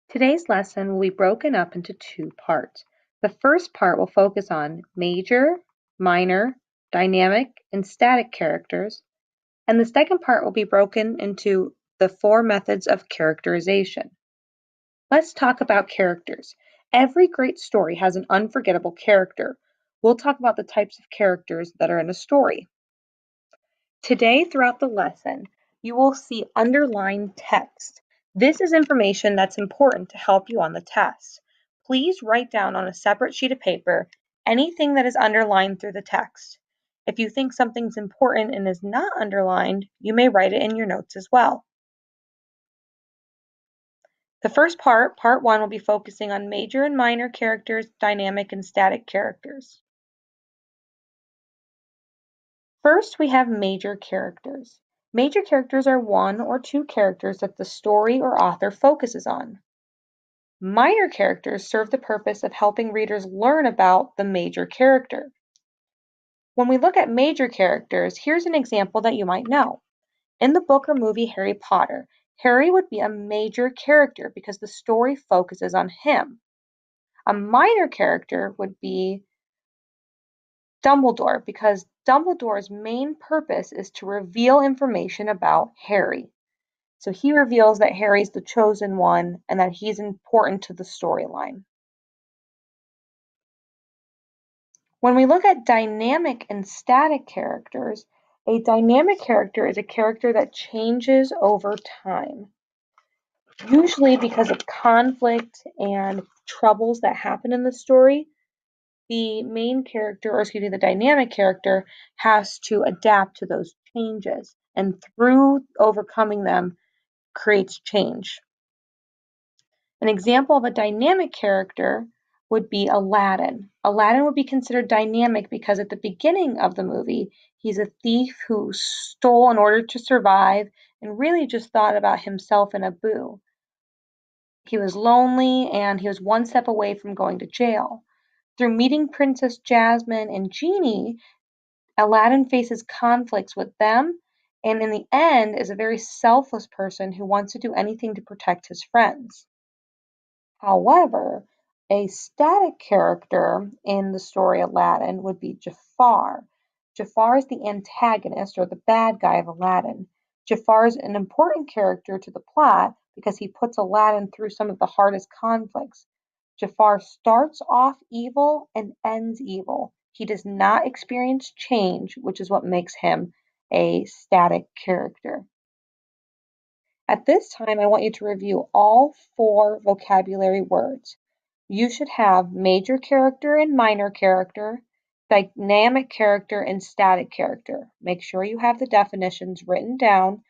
Today's lesson will be broken up into two parts. The first part will focus on major, minor, dynamic, and static characters, and the second part will be broken into the 4 methods of characterization. Let's talk about characters. Every great story has an unforgettable character. We'll talk about the types of characters that are in a story. Today, throughout the lesson, you will see underlined text. This is information that's important to help you on the test. Please write down on a separate sheet of paper anything that is underlined through the text. If you think something's important and is not underlined, you may write it in your notes as well. The first part, part 1, will be focusing on major and minor characters, dynamic and static characters. First, we have major characters. Major characters are 1 or 2 characters that the story or author focuses on. Minor characters serve the purpose of helping readers learn about the major character. When we look at major characters, here's an example that you might know. In the book or movie Harry Potter, Harry would be a major character because the story focuses on him. A minor character would be Dumbledore, because Dumbledore's main purpose is to reveal information about Harry. So he reveals that Harry's the chosen one and that he's important to the storyline. When we look at dynamic and static characters, a dynamic character is a character that changes over time, usually because of conflict and troubles that happen in the story. The main character, or excuse me, the dynamic character has to adapt to those changes, and through overcoming them creates change. An example of a dynamic character would be Aladdin. Aladdin would be considered dynamic because at the beginning of the movie, he's a thief who stole in order to survive and really just thought about himself and Abu. He was lonely and he was one step away from going to jail. Through meeting Princess Jasmine and Genie, Aladdin faces conflicts with them and in the end is a very selfless person who wants to do anything to protect his friends. However, a static character in the story Aladdin would be Jafar. Jafar is the antagonist or the bad guy of Aladdin. Jafar is an important character to the plot because he puts Aladdin through some of the hardest conflicts. Jafar starts off evil and ends evil. He does not experience change, which is what makes him a static character. At this time, I want you to review all 4 vocabulary words. You should have major character and minor character, dynamic character and static character. Make sure you have the definitions written down